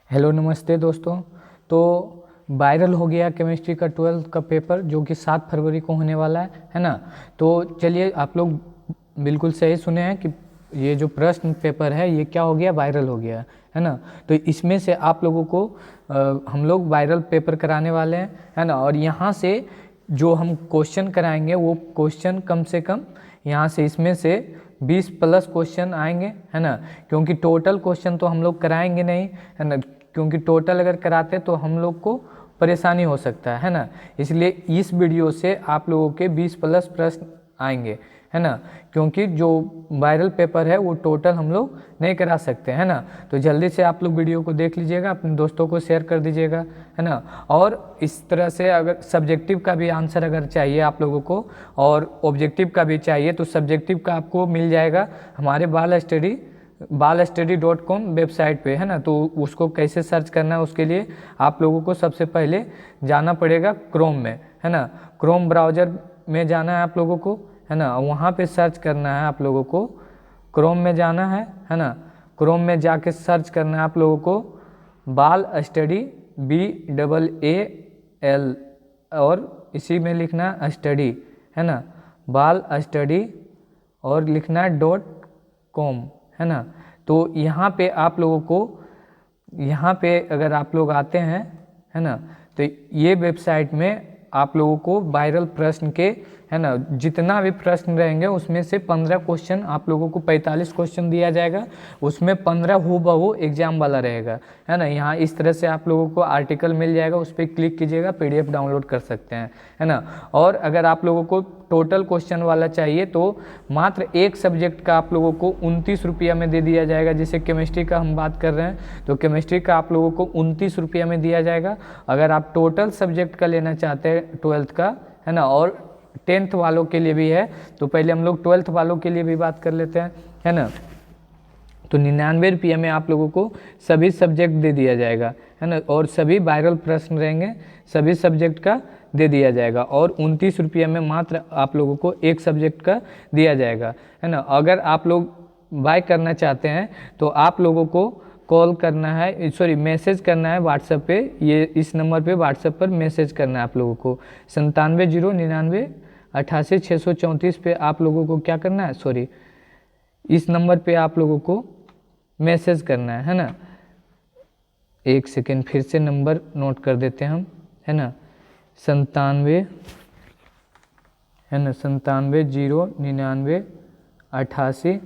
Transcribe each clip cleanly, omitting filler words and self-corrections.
Hello नमस्ते दोस्तों। तो वायरल हो गया केमिस्ट्री का 12th का पेपर जो कि 7 फरवरी को होने वाला है ना। तो चलिए, आप लोग बिल्कुल सही सुने हैं कि ये जो प्रश्न पेपर है ये क्या हो गया, वायरल हो गया है ना। तो इसमें से आप लोगों को हम लोग वायरल पेपर कराने वाले हैं, है ना। और यहाँ से जो हम क्वेश्चन कराएंगे वो क्वेश्चन कम से कम यहाँ से इसमें से 20 प्लस क्वेश्चन आएंगे, है ना। क्योंकि टोटल क्वेश्चन तो हम लोग कराएंगे नहीं, है ना। क्योंकि टोटल अगर कराते तो हम लोग को परेशानी हो सकता है ना। इसलिए इस वीडियो से आप लोगों के 20 प्लस प्रश्न आएंगे, है ना। क्योंकि जो वायरल पेपर है वो टोटल हम लोग नहीं करा सकते, है ना। तो जल्दी से आप लोग वीडियो को देख लीजिएगा, अपने दोस्तों को शेयर कर दीजिएगा, है ना। और इस तरह से अगर सब्जेक्टिव का भी आंसर अगर चाहिए आप लोगों को और ऑब्जेक्टिव का भी चाहिए तो सब्जेक्टिव का आपको मिल जाएगा हमारे balstudy.com वेबसाइट पे, है ना। तो उसको कैसे सर्च करना है उसके लिए आप लोगों को सबसे पहले जाना पड़ेगा क्रोम में, है ना। क्रोम ब्राउज़र में जाना है आप लोगों को, है ना। वहाँ पे सर्च करना है आप लोगों को, क्रोम में जाना है ना। क्रोम में जाके सर्च करना है आप लोगों को बाल स्टडी BAAL और इसी में लिखना स्टडी, है ना। बाल स्टडी और लिखना .com, है ना। तो यहाँ पे आप लोगों को, यहाँ पे अगर आप लोग आते हैं, है ना, तो ये वेबसाइट में आप लोगों को वायरल प्रश्न के, है ना, जितना भी प्रश्न रहेंगे उसमें से 15 क्वेश्चन आप लोगों को 45 क्वेश्चन दिया जाएगा, उसमें 15 हूबहू एग्जाम वाला रहेगा, है ना। यहाँ इस तरह से आप लोगों को आर्टिकल मिल जाएगा, उस पर क्लिक कीजिएगा, PDF डाउनलोड कर सकते हैं, है ना। और अगर आप लोगों को टोटल क्वेश्चन वाला चाहिए तो मात्र एक सब्जेक्ट का आप लोगों को 29 रुपया में दे दिया जाएगा। जैसे केमिस्ट्री का हम बात कर रहे हैं तो केमिस्ट्री का आप लोगों को 29 रुपया में दिया जाएगा। अगर आप टोटल सब्जेक्ट का लेना चाहते हैं 12th का, है ना, और 10th वालों के लिए भी है, तो पहले हम लोग 12th वालों के लिए भी बात कर लेते हैं, है ना। तो 99 रुपये में आप लोगों को सभी सब्जेक्ट दे दिया जाएगा, है ना। और सभी वायरल प्रश्न रहेंगे, सभी सब्जेक्ट का दे दिया जाएगा। और 29 रुपये में मात्र आप लोगों को एक सब्जेक्ट का दिया जाएगा, है ना। अगर आप लोग बाय करना चाहते हैं तो आप लोगों को कॉल करना है, सॉरी मैसेज करना है व्हाट्सएप पे, ये इस नंबर पे व्हाट्सएप पर मैसेज करना है आप लोगों को 9709988634 पे आप लोगों को क्या करना है, सॉरी इस नंबर पे आप लोगों को मैसेज करना है ना। एक सेकेंड फिर से नंबर नोट कर देते हैं हम, है ना। 97 है ना, 97099886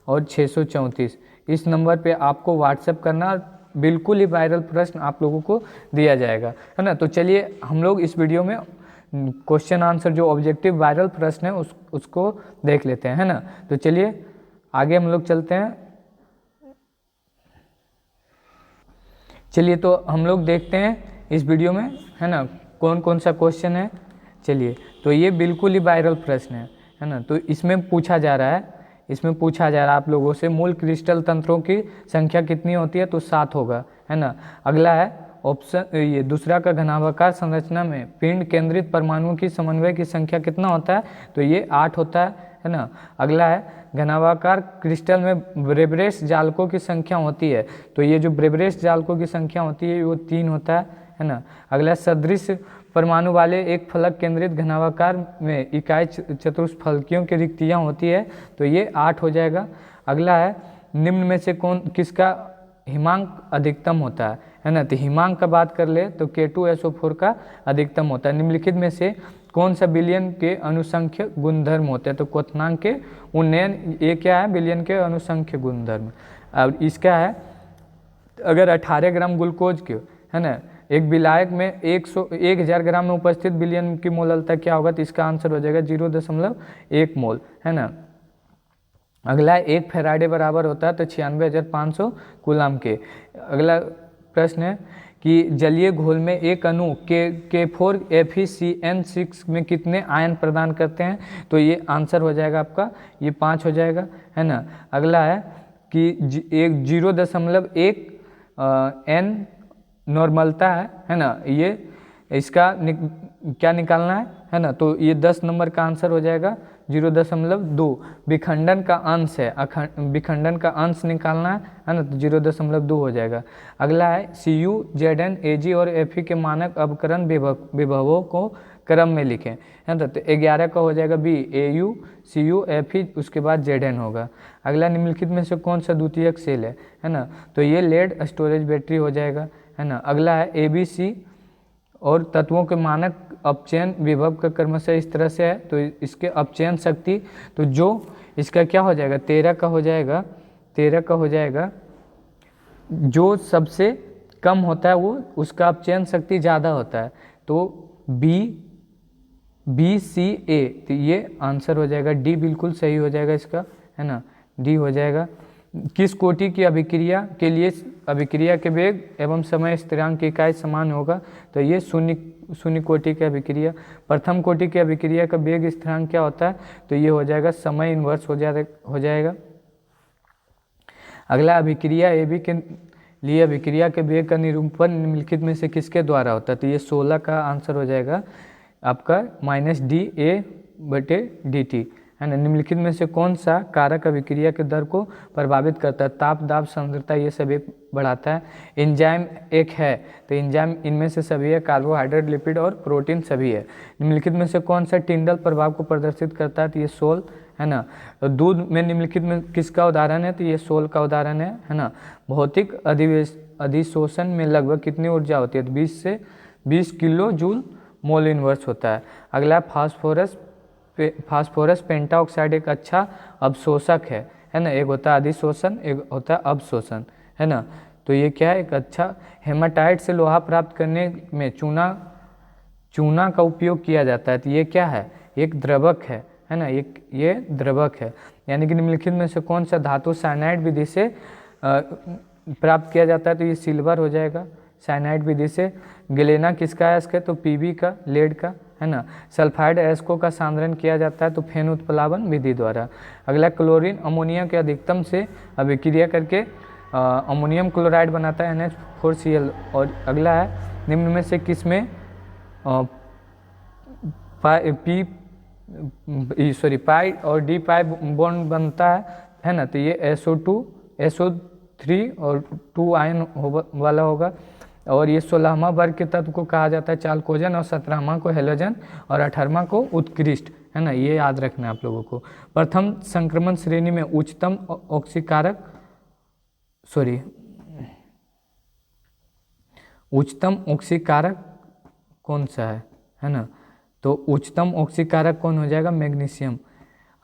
और 634 इस नंबर पे आपको व्हाट्सएप करना, बिल्कुल ही वायरल प्रश्न आप लोगों को दिया जाएगा, है ना। तो चलिए हम लोग इस वीडियो में क्वेश्चन आंसर जो ऑब्जेक्टिव वायरल प्रश्न है उसको देख लेते हैं, है ना। तो चलिए आगे हम लोग चलते हैं। चलिए तो हम लोग देखते हैं इस वीडियो में, है ना, कौन कौन सा क्वेश्चन है। चलिए तो ये बिल्कुल ही वायरल प्रश्न है ना। तो इसमें पूछा जा रहा है आप लोगों से मूल क्रिस्टल तंत्रों की संख्या कितनी होती है, तो 7 होगा, है ना। अगला है ऑप्शन, ये दूसरा का घनाभाकार संरचना में पिंड केंद्रित परमाणुओं की समन्वय की संख्या कितना होता है, तो ये 8 होता है ना। अगला है घनाभाकार क्रिस्टल में ब्रेबरेस जालकों की संख्या होती है, तो ये जो ब्रेबरेस जालकों की संख्या होती है वो 3 होता है ना। अगला सदृश परमाणु वाले एक फलक केंद्रित घनाभाकार में इकाई चतुष्फलकियों की रिक्तियाँ होती है, तो ये 8 हो जाएगा। अगला है निम्न में से किसका हिमांक अधिकतम होता है ना। तो हिमांक का बात कर ले तो K2SO4 का अधिकतम होता है। निम्नलिखित में से कौन सा विलयन के अनुसंख्य गुणधर्म होते हैं, तो क्वथनांक के उन्नयन, ये क्या है, विलयन के अनुसंख्य गुणधर्म। अब इसका है अगर 18 ग्राम ग्लूकोज के, है ना, एक विलायक में 1000 ग्राम में उपस्थित विलयन की मोललता क्या होगा, तो इसका आंसर हो जाएगा 0.1 मोल, है ना। अगला एक फेराडे बराबर होता है तो 96,500 कूलाम के। अगला प्रश्न है कि जलीय घोल में एक अणु K4FeCN6 में कितने आयन प्रदान करते हैं, तो ये आंसर हो जाएगा आपका ये 5 हो जाएगा, है ना। अगला है कि एक 0.1 N नॉर्मलता है ना। ये इसका क्या निकालना है ना, तो ये 10 नंबर का आंसर हो जाएगा 0.2। विखंडन का अंश है, विखंडन का अंश निकालना है ना, तो 0.2 हो जाएगा। अगला है CU, ZN, AG और FE के मानक अवकरण विभवों को क्रम में लिखें, है ना। तो 11 का हो जाएगा B, AU, CU, FE, उसके बाद ZN होगा। अगला निम्नलिखित में से कौन सा द्वितीयक सेल है ना, तो ये लेड स्टोरेज बैटरी हो जाएगा, है ना। अगला है ABC और तत्वों के मानक अपचयन विभव का क्रमशः इस तरह से है, तो इसके अपचयन शक्ति, तो जो इसका क्या हो जाएगा 13 का हो जाएगा, 13 का हो जाएगा, जो सबसे कम होता है वो उसका अपचयन शक्ति ज़्यादा होता है, तो BCA, तो ये आंसर हो जाएगा D, बिल्कुल सही हो जाएगा इसका, है ना, D हो जाएगा। किस कोटि की अभिक्रिया के लिए अभिक्रिया के वेग एवं समय स्थिरांक की इकाई समान होगा, तो ये शून्य कोटि की अभिक्रिया। प्रथम कोटि की अभिक्रिया का वेग स्थिरांक क्या होता है, तो ये हो जाएगा समय इन्वर्स हो जाएगा। अगला अभिक्रिया AB के लिए अभिक्रिया के वेग का निरूपण निम्नलिखित में से किसके द्वारा होता है, तो ये 16 का आंसर हो जाएगा आपका -dA/dt, है ना। निम्नलिखित में से कौन सा कारक अभिक्रिया के दर को प्रभावित करता है, ताप, दाब, सांद्रता, ये सभी बढ़ाता है। एंजाइम एक है, तो एंजाइम इनमें से सभी है, कार्बोहाइड्रेट, लिपिड और प्रोटीन सभी है। निम्नलिखित में से कौन सा टिंडल प्रभाव को प्रदर्शित करता है, तो ये सोल, है ना। तो दूध में निम्नलिखित में किसका उदाहरण है, तो ये सोल का उदाहरण है ना। भौतिक अधिशोषण में लगभग कितनी ऊर्जा होती है, तो 20 से 20 किलो जूल मोल इन्वर्स होता है। अगला फास्फोरस पेंटाऑक्साइड एक अच्छा अवशोषक है ना। एक होता है अधिशोषण, एक होता है अवशोषण, है ना। तो ये क्या है, एक अच्छा हेमाटाइट से लोहा प्राप्त करने में चूना का उपयोग किया जाता है, तो ये क्या है, एक द्रवक है ना, ये द्रवक है। यानी कि निम्नलिखित में से कौन सा धातु साइनाइड विधि से प्राप्त किया जाता है, तो ये सिल्वर हो जाएगा साइनाइड विधि से। गलेना किसका है इसका, तो PB का, लेड का, है ना। सल्फाइड एस्को का सांद्रण किया जाता है, तो फेन उत्प्लावन विधि द्वारा। अगला क्लोरीन अमोनिया के अधिकतम से अभिक्रिया करके अमोनियम क्लोराइड बनाता है NH4Cl। और अगला है निम्न में से किसमें पाई और D पाई बॉन्ड बनता है ना, तो ये SO2, SO3 और 2 आयन वाला होगा। और ये 16वां वर्ग के तत्व को कहा जाता है चाल्कोजन, और 17वां को हेलोजन, और 18वां को उत्कृष्ट, है ना। ये याद रखना है आप लोगों को। प्रथम संक्रमण श्रेणी में उच्चतम ऑक्सीकारक कौन सा है ना, तो उच्चतम ऑक्सीकारक कौन हो जाएगा, मैग्नीशियम।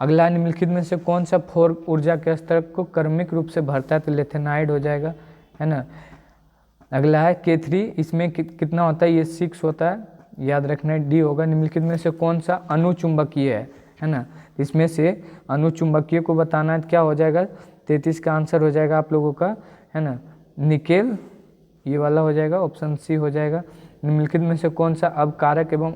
अगला निम्नलिखित में से कौन सा 4 ऊर्जा के स्तर को क्रमिक रूप से भरता है, तो लेथेनाइड हो जाएगा, है ना। अगला है K3, इसमें कितना होता है, ये 6 होता है, याद रखना है, D होगा। निम्नलिखित में से कौन सा अनुचुंबकीय है ना, इसमें से अनुचुंबकीय को बताना है, क्या हो जाएगा 33 का आंसर हो जाएगा आप लोगों का, है ना, निकेल, ये वाला हो जाएगा, ऑप्शन C हो जाएगा। निम्नलिखित में से कौन सा अवकारक एवं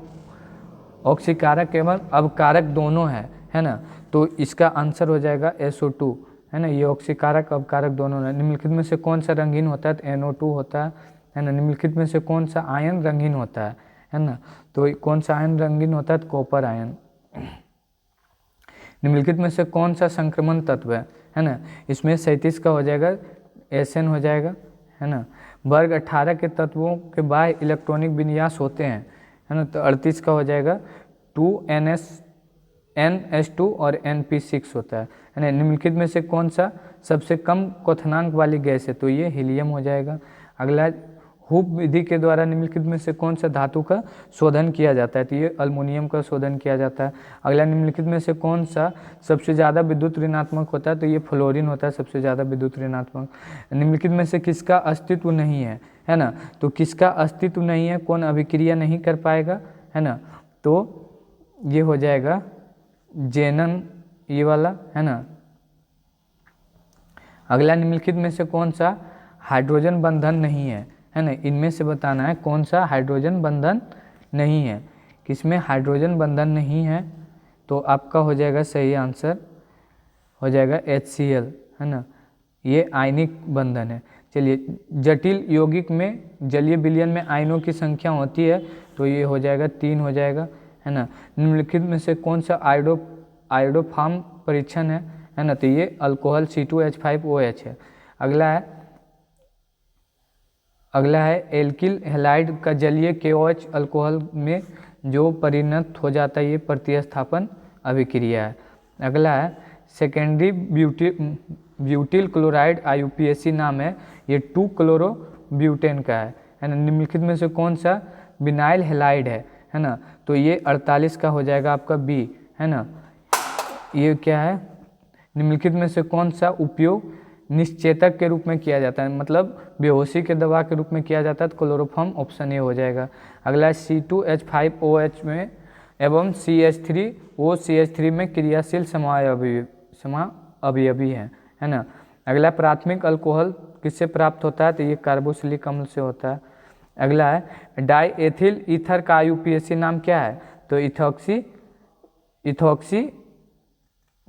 ऑक्सीकारक एवं अवकारक दोनों है ना, तो इसका आंसर हो जाएगा SO2, है ना। ये ऑक्सीकारक अवकारक दोनों है। निम्नलिखित में से कौन सा रंगीन होता है, तो NO2 होता है ना। निम्नलिखित में से कौन सा आयन रंगीन होता है ना, तो कौन सा आयन रंगीन होता है, तो कॉपर आयन। निम्नलिखित में से कौन सा संक्रमण तत्व है ना, इसमें 37 का हो जाएगा SN हो जाएगा, है ना। वर्ग 18 के तत्वों के बाह्य इलेक्ट्रॉनिक विन्यास होते हैं, है ना, तो 38 का हो जाएगा 2NS2 और NP6 होता है ना। निम्नलिखित में से कौन सा सबसे कम क्वथनांक वाली गैस है, तो ये हीलियम हो जाएगा। अगला हुप विधि के द्वारा निम्नलिखित में से कौन सा धातु का शोधन किया जाता है, तो ये अल्युमिनियम का शोधन किया जाता है। अगला निम्नलिखित में से कौन सा सबसे ज़्यादा विद्युत ऋणात्मक होता है, तो ये फ्लोरीन होता है सबसे ज़्यादा विद्युत ऋणात्मक। निम्नलिखित में से किसका अस्तित्व नहीं है ना, तो किसका अस्तित्व नहीं है, कौन अभिक्रिया नहीं कर पाएगा, है ना, तो ये हो जाएगा जेनन, ये वाला, है ना। अगला निम्नलिखित में से कौन सा हाइड्रोजन बंधन नहीं है ना, इनमें से बताना है कौन सा हाइड्रोजन बंधन नहीं है। किसमें हाइड्रोजन बंधन नहीं है, तो आपका हो जाएगा सही आंसर हो जाएगा HCl, है ना। ये आयनिक बंधन है। चलिए, जटिल यौगिक में जलीय विलयन में आयनों की संख्या होती है, तो ये हो जाएगा 3 हो जाएगा, है ना। निम्नलिखित में से कौन सा आयोडोफॉर्म परीक्षण है ना, तो ये अल्कोहल C2H5OH है। अगला है एल्किल हैलाइड का जलीय KOH अल्कोहल में जो परिणत हो जाता है, ये प्रतिस्थापन अभिक्रिया है। अगला है सेकेंडरी ब्यूटिल क्लोराइड IUPAC नाम है, ये 2-क्लोरोब्यूटेन का है ना। निम्नलिखित में से कौन सा विनाइल हैलाइड है ना, तो ये 48 का हो जाएगा आपका बी, है ना। ये क्या है, निम्नलिखित में से कौन सा उपयोग निश्चेतक के रूप में किया जाता है, मतलब बेहोशी के दवा के रूप में किया जाता है, तो क्लोरोफॉर्म ऑप्शन ए हो जाएगा। अगला C2H5OH में एवं CH3OCH3 में क्रियाशील समाअवयवी है ना। अगला प्राथमिक अल्कोहल किससे प्राप्त होता है, तो ये कार्बोक्सिलिक अम्ल से होता है। अगला है डाई एथिल ईथर का IUPAC नाम क्या है, तो इथॉक्सी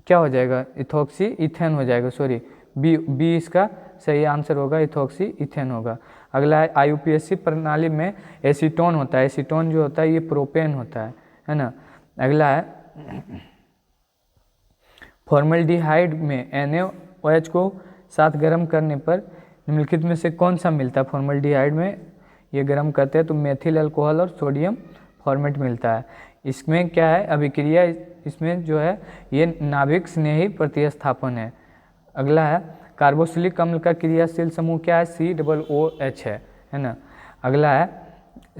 क्या हो जाएगा, इथॉक्सी इथेन हो जाएगा, सॉरी बी इसका सही आंसर होगा, इथॉक्सी इथेन होगा। अगला है IUPAC प्रणाली में एसीटोन होता है, एसीटोन जो होता है ये प्रोपेन होता है ना। अगला है फॉर्मल्डिहाइड में NaOH को साथ गर्म करने पर निम्नलिखित में से कौन सा मिलता है, फॉर्मल्डिहाइड में ये गर्म करते हैं तो मेथिल अल्कोहल और सोडियम फॉर्मेट मिलता है। इसमें क्या है अभिक्रिया, इसमें जो है ये नाभिक स्नेही प्रतिस्थापन है। अगला है कार्बोक्सिलिक अम्ल का क्रियाशील समूह क्या है, COOH है ना। अगला है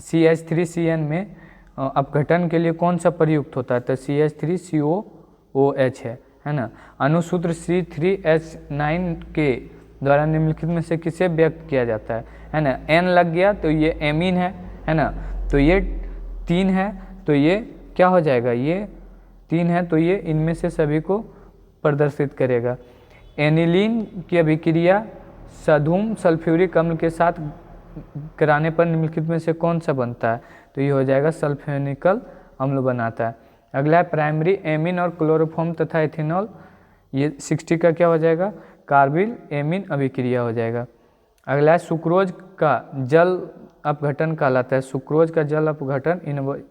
CH3CN में अपघटन के लिए कौन सा प्रयुक्त होता है, तो CH3COOH है ना। अनुसूत्र C3H9 के द्वारा निम्नलिखित में से किसे व्यक्त किया जाता है ना। N लग गया तो ये एमीन है ना, तो ये 3 है, तो ये क्या हो जाएगा, ये 3 है, तो ये इनमें से सभी को प्रदर्शित करेगा। एनिलीन की अभिक्रिया सधूम सल्फ्यूरिक अम्ल के साथ कराने पर निम्नलिखित में से कौन सा बनता है, तो ये हो जाएगा सल्फ्यूनिकल अम्ल बनाता है। अगला है प्राइमरी एमीन और क्लोरोफॉर्म तथा एथेनॉल, ये 60 का क्या हो जाएगा, कार्बिल एमीन अभिक्रिया हो जाएगा। अगला है सुक्रोज का जल अपघटन कहलाता है, सुक्रोज का जल अपघटन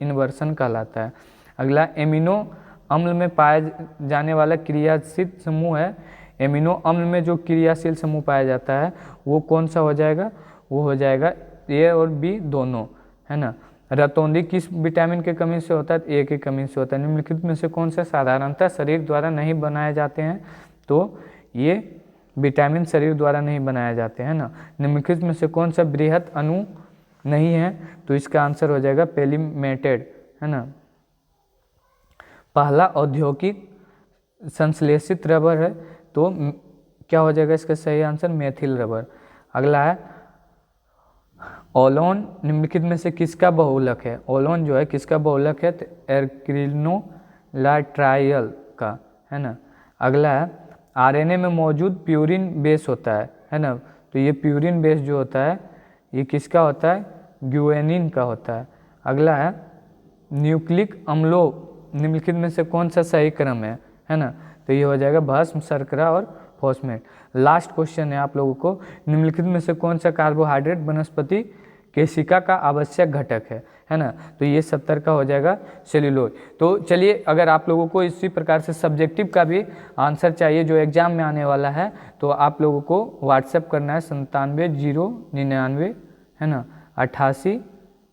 इन्वर्सन कहलाता है। अगला एमिनो अम्ल में पाया जाने वाला क्रियाशील समूह है, एमिनो अम्ल में जो क्रियाशील समूह पाया जाता है वो कौन सा हो जाएगा, वो हो जाएगा ए और बी दोनों, है ना। रतौंधी किस विटामिन के कमी से होता है, ए की कमी से होता है। निम्नलिखित में से कौन सा साधारणतः शरीर द्वारा नहीं बनाए जाते हैं, तो ये विटामिन शरीर द्वारा नहीं बनाए जाते हैं ना। निम्नलिखित में से कौन सा बृहत अणु नहीं है, तो इसका आंसर हो जाएगा पेलीमेटेड, है ना। पहला औद्योगिक संश्लेषित रबर है, तो क्या हो जाएगा इसका सही आंसर, मेथिल रबर। अगला है ओलोन निम्नलिखित में से किसका बहुलक है, ओलोन जो है किसका बहुलक है, तो एर्किनोलाट्राइल का, है ना। अगला है RNA में मौजूद प्यूरिन बेस होता है ना, तो ये प्यूरिन बेस जो होता है ये किसका होता है, ग्यूएनिन का होता है। अगला है न्यूक्लिक अम्लों निम्नलिखित में से कौन सा सही क्रम है ना, तो ये हो जाएगा भस्म, शर्करा और फॉस्फेट। लास्ट क्वेश्चन है आप लोगों को, निम्नलिखित में से कौन सा कार्बोहाइड्रेट वनस्पति केशिका का आवश्यक घटक है ना, तो ये 70 का हो जाएगा सेल्यूलोज। तो चलिए, अगर आप लोगों को इसी प्रकार से सब्जेक्टिव का भी आंसर चाहिए जो एग्जाम में आने वाला है, तो आप लोगों को व्हाट्सएप करना है 97 099 है ना 88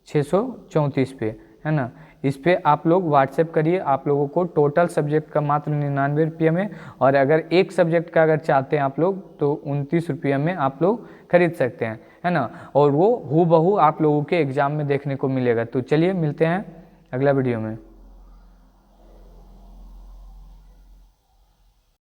634 पे, है ना। इस पे आप लोग व्हाट्सएप करिए, आप लोगों को टोटल सब्जेक्ट का मात्र 99 रुपये में, और अगर एक सब्जेक्ट का अगर चाहते हैं आप लोग तो 29 रुपये में आप लोग खरीद सकते हैं, है ना। और वो हूबहू आप लोगों के एग्ज़ाम में देखने को मिलेगा। तो चलिए मिलते हैं अगला वीडियो में।